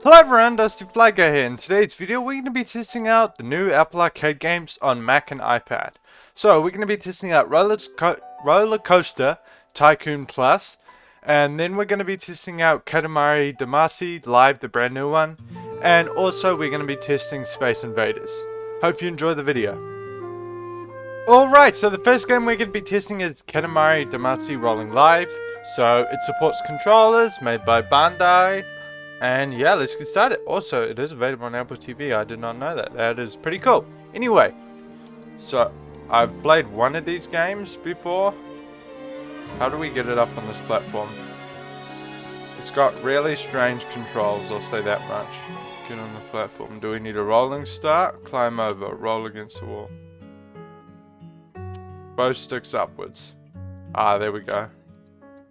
Hello everyone, Dusty Flag Guy here. In today's video we're going to be testing out the new Apple Arcade games on Mac and iPad. So we're going to be testing out Roller Coaster Tycoon Plus, and then we're going to be testing out Katamari Damacy Live, the brand new one, and also we're going to be testing Space Invaders. Hope you enjoy the video. Alright, so the first game we're going to be testing is Katamari Damacy Rolling Live. So it supports controllers made by Bandai. And yeah, let's get started. Also, it is available on Apple TV. I did not know that. That is pretty cool. Anyway, so I've played one of these games before. How do we get it up on this platform? It's got really strange controls, I'll say that much. Get on the platform. Do we need a rolling start? Climb over. Roll against the wall. Both sticks upwards. Ah, there we go.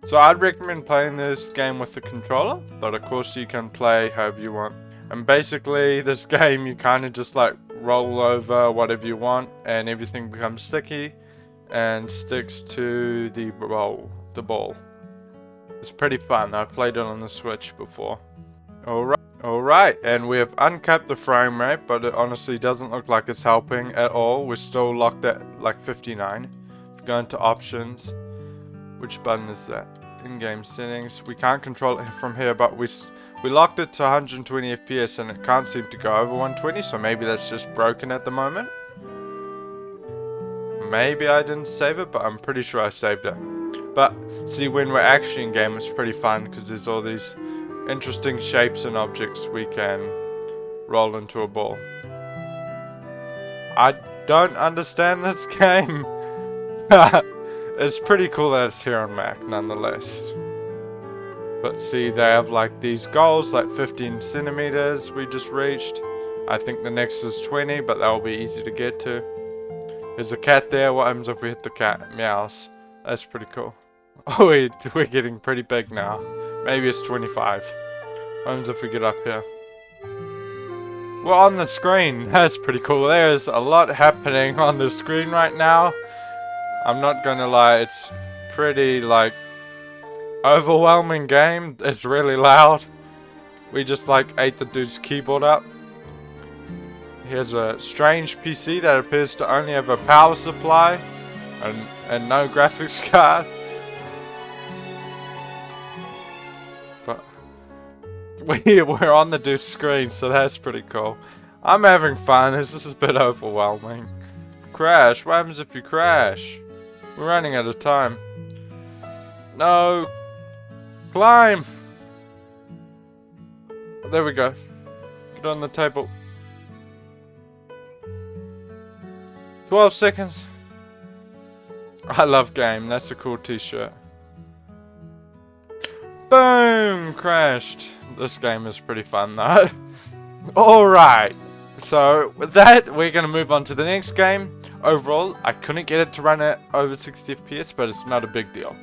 So I'd recommend playing this game with the controller, but of course you can play however you want. And basically this game you kind of just like roll over whatever you want and everything becomes sticky and sticks to the ball. It's pretty fun. I've played it on the Switch before. Alright, and we have uncapped the frame rate, but it honestly doesn't look like it's helping at all. We're still locked at like 59. If we go into options, which button is that? In-game settings. We can't control it from here, but we locked it to 120 FPS and it can't seem to go over 120, so maybe that's just broken at the moment. Maybe I didn't save it, but I'm pretty sure I saved it. But see, when we're actually in game, it's pretty fun because there's all these interesting shapes and objects we can roll into a ball. I don't understand this game. It's pretty cool that it's here on Mac, nonetheless. But see, they have like these goals, like 15 centimeters we just reached. I think the next is 20, but that will be easy to get to. There's a cat there. What happens if we hit the cat? Meows. That's pretty cool. Oh, we're getting pretty big now. Maybe it's 25. What happens if we get up here? We're on the screen. That's pretty cool. There's a lot happening on the screen right now. I'm not gonna lie, it's pretty like overwhelming game. It's really loud. We just like ate the dude's keyboard up. Here's a strange PC that appears to only have a power supply and no graphics card. But we're on the dude's screen, so that's pretty cool. I'm having fun. This is a bit overwhelming. Crash. What happens if you crash? We're running out of time. No. Climb. There we go. Get on the table. 12 seconds. I love game. That's a cool t-shirt. Boom! Crashed. This game is pretty fun though. Alright. So with that, we're going to move on to the next game. Overall, I couldn't get it to run at over 60 FPS, but it's not a big deal.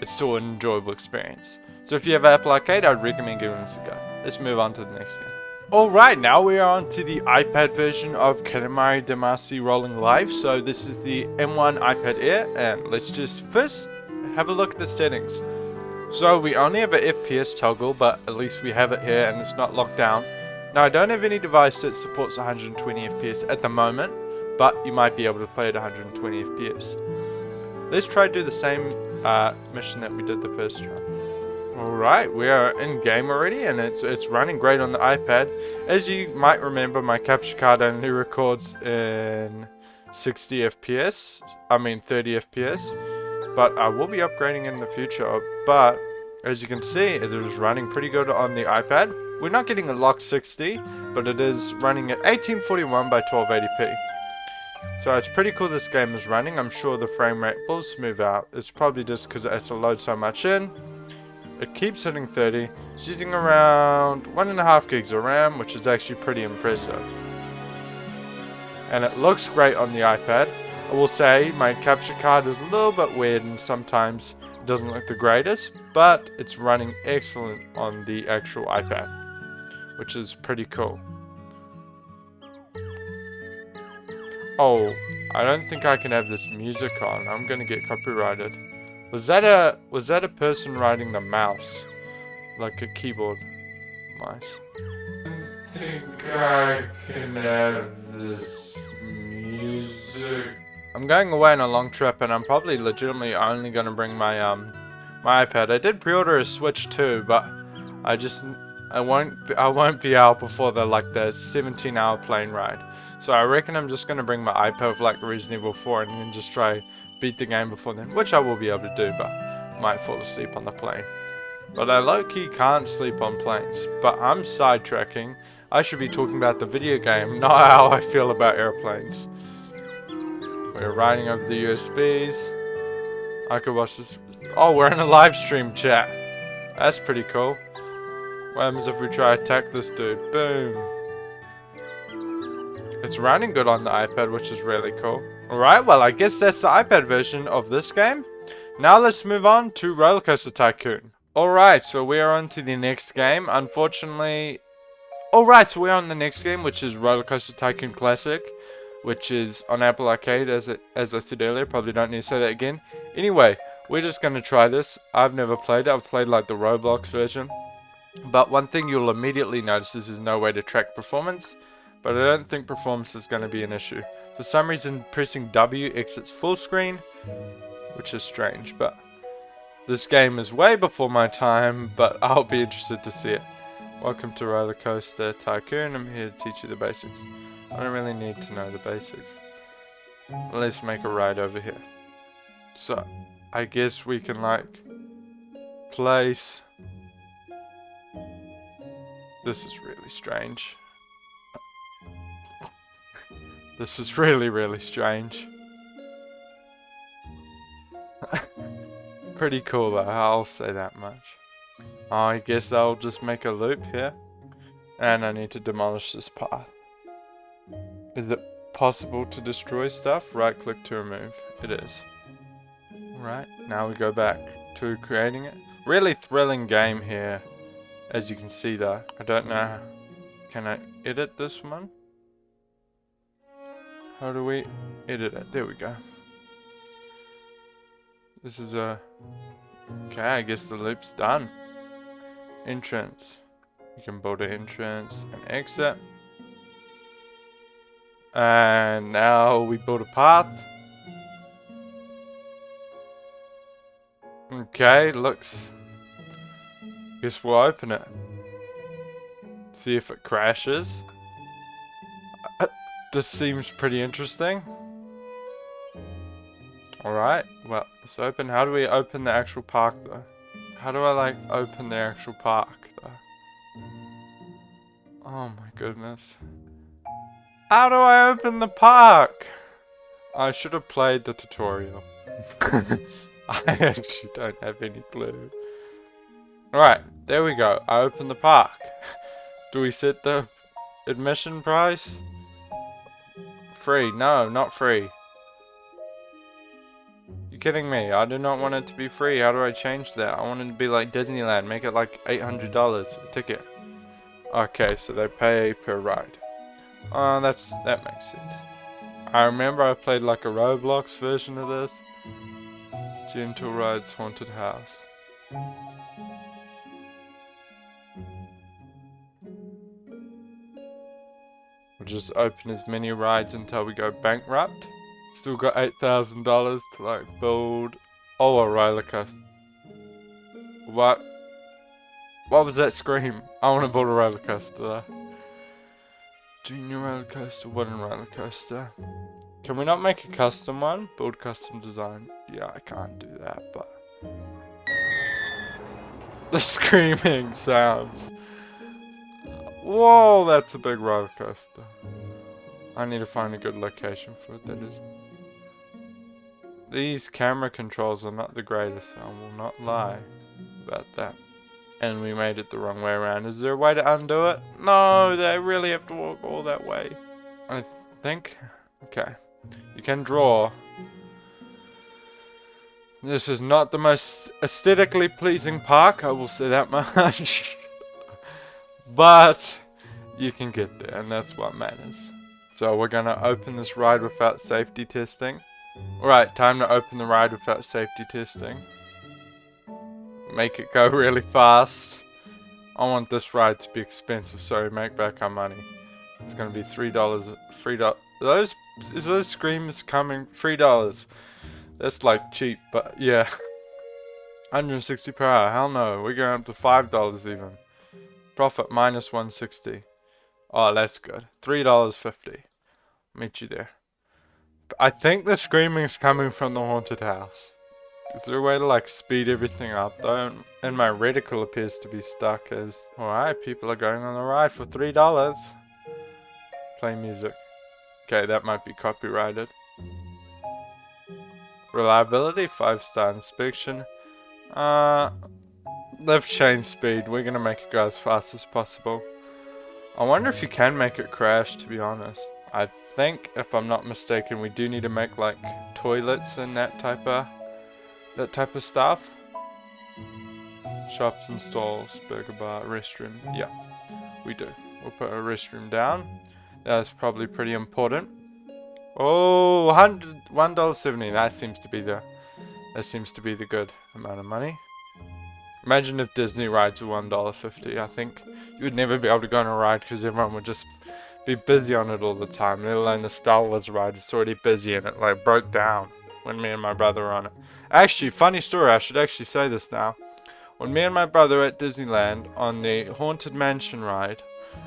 It's still an enjoyable experience. So if you have Apple Arcade, I'd recommend giving this a go. Let's move on to the next game. Alright, now we are on to the iPad version of Katamari Damacy Rolling Live. So this is the M1 iPad Air, and let's just first have a look at the settings. So we only have an FPS toggle, but at least we have it here and it's not locked down. Now I don't have any device that supports 120 FPS at the moment, but you might be able to play at 120 FPS. Let's try to do the same mission that we did the first try. Alright, we are in game already and it's running great on the iPad. As you might remember, my capture card only records in 30 FPS, but I will be upgrading in the future. But as you can see, it is running pretty good on the iPad. We're not getting a locked 60, but it is running at 1841 by 1280p. So it's pretty cool this game is running. I'm sure the frame rate will smooth out. It's probably just because it has to load so much in. It keeps hitting 30. It's using around 1.5 gigs of RAM, which is actually pretty impressive. And it looks great on the iPad. I will say my capture card is a little bit weird and sometimes it doesn't look the greatest, but it's running excellent on the actual iPad, which is pretty cool. Oh, I don't think I can have this music on. I'm gonna get copyrighted. Was that a person riding the mouse? Like a keyboard mouse? think I can have this music. I'm going away on a long trip, and I'm probably legitimately only going to bring my my iPad. I did pre-order a Switch too, but I won't be out before the 17-hour plane ride. So I reckon I'm just going to bring my iPad with like Resident Evil 4 and then just try beat the game before then, which I will be able to do, but might fall asleep on the plane. But I low-key can't sleep on planes. But I'm sidetracking. I should be talking about the video game, not how I feel about airplanes. We're riding over the USBs. I could watch this. Oh, we're in a live stream chat. That's pretty cool. What happens if we try to attack this dude? Boom. It's running good on the iPad, which is really cool. Alright, well I guess that's the iPad version of this game. Now let's move on to Roller Coaster Tycoon. Alright, so we are on to the next game. Unfortunately... Alright, so we're on the next game, which is Roller Coaster Tycoon Classic, which is on Apple Arcade, as I said earlier. Probably don't need to say that again. Anyway, we're just going to try this. I've never played it. I've played like the Roblox version. But one thing you'll immediately notice is there's no way to track performance. But I don't think performance is going to be an issue. For some reason, pressing W exits full screen, which is strange. But this game is way before my time, but I'll be interested to see it. Welcome to Roller Coaster Tycoon. I'm here to teach you the basics. I don't really need to know the basics. Let's make a ride over here. So, I guess we can place... This is really strange. This is really, really strange. Pretty cool though, I'll say that much. Oh, I guess I'll just make a loop here. And I need to demolish this path. Is it possible to destroy stuff? Right click to remove. It is. Right, now we go back to creating it. Really thrilling game here. As you can see though. I don't know. Can I edit this one? How do we edit it? There we go. This is a... Okay, I guess the loop's done. Entrance. You can build an entrance and exit. And now we build a path. Okay, looks... Guess we'll open it. See if it crashes. This seems pretty interesting. Alright, well, it's open. How do we open the actual park though? How do I open the actual park though? Oh my goodness. How do I open the park? I should have played the tutorial. I actually don't have any clue. Alright, there we go. I opened the park. Do we set the admission price? Free. No, not free. You kidding me? I do not want it to be free. How do I change that? I want it to be like Disneyland. Make it like $800 a ticket. Okay, so they pay per ride. Oh, that makes sense. I remember I played like a Roblox version of this. Gentle Rides Haunted House. We'll just open as many rides until we go bankrupt. Still got $8,000 to build. Oh, a roller coaster. What? What was that scream? I want to build a roller coaster though. Junior roller coaster, wooden roller coaster. Can we not make a custom one? Build custom design. Yeah, I can't do that, but... The screaming sounds. Whoa, that's a big roller coaster. I need to find a good location for it, that is. These camera controls are not the greatest, I will not lie about that. And we made it the wrong way around. Is there a way to undo it? No, they really have to walk all that way. I think. Okay. You can draw. This is not the most aesthetically pleasing park, I will say that much. But you can get there, and that's what matters. So we're gonna open this ride without safety testing. Alright, time to open the ride without safety testing. Make it go really fast. I want this ride to be expensive, so make back our money. It's gonna be $3. $3. Those screams coming? $3. That's like cheap, but yeah. 160 per hour. Hell no. We're going up to $5 even. Profit minus 160. Oh, that's good. $3.50. Meet you there. I think the screaming is coming from the haunted house. Is there a way to like speed everything up though? And my reticle appears to be stuck as... Alright, people are going on the ride for $3. Play music. Okay, that might be copyrighted. Reliability, 5-star inspection. Lift chain speed. We're gonna make it go as fast as possible. I wonder if you can make it crash, to be honest. I think, if I'm not mistaken, we do need to make like toilets and that type of stuff. Shops and stalls, burger bar, restroom. Yeah, we do. We'll put a restroom down. That's probably pretty important. Oh, $1.70. That seems to be the good amount of money. Imagine if Disney rides were $1.50. I think you would never be able to go on a ride because everyone would just be busy on it all the time. Let alone the Star Wars ride. It's already busy and it like broke down when me and my brother were on it. Actually, funny story. I should actually say this now. When me and my brother were at Disneyland on the Haunted Mansion ride,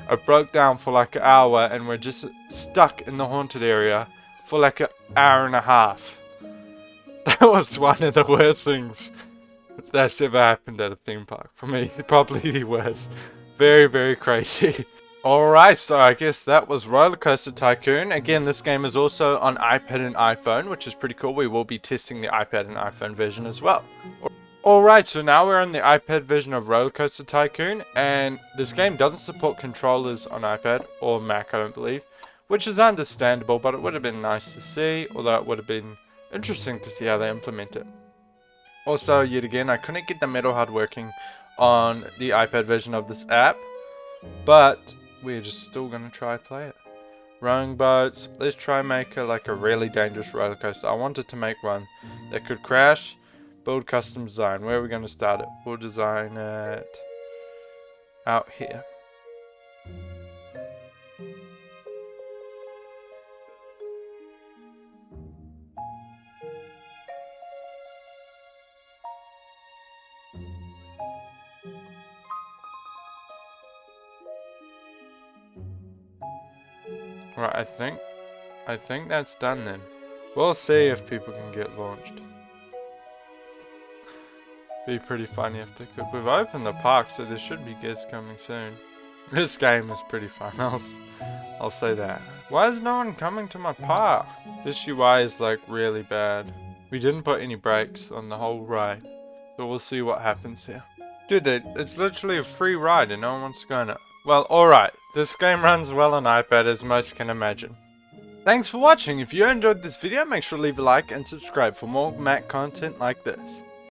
it broke down for like an hour and we're just stuck in the haunted area for like an hour and a half. That was one of the worst things that's ever happened at a theme park. For me, probably the worst. Very, very crazy. Alright, so I guess that was Roller Coaster Tycoon. Again, this game is also on iPad and iPhone, which is pretty cool. We will be testing the iPad and iPhone version as well. Alright, so now we're on the iPad version of Roller Coaster Tycoon, and this game doesn't support controllers on iPad or Mac, I don't believe, which is understandable, but it would have been nice to see, although it would have been interesting to see how they implement it. Also, yet again, I couldn't get the metal HUD working on the iPad version of this app, but we're just still going to try play it. Rowing boats, let's try make like a really dangerous roller coaster. I wanted to make one that could crash. Build custom design. Where are we going to start it? We'll design it out here. Right, I think that's done then. We'll see if people can get launched. Be pretty funny if they could. We've opened the park, so there should be guests coming soon. This game is pretty fun, I'll say that. Why is no one coming to my park? This UI is like really bad. We didn't put any brakes on the whole ride, so we'll see what happens here. Dude, it's literally a free ride and no one wants to go on it. Well, alright, this game runs well on iPad as most can imagine. Thanks for watching. If you enjoyed this video, make sure to leave a like and subscribe for more Mac content like this.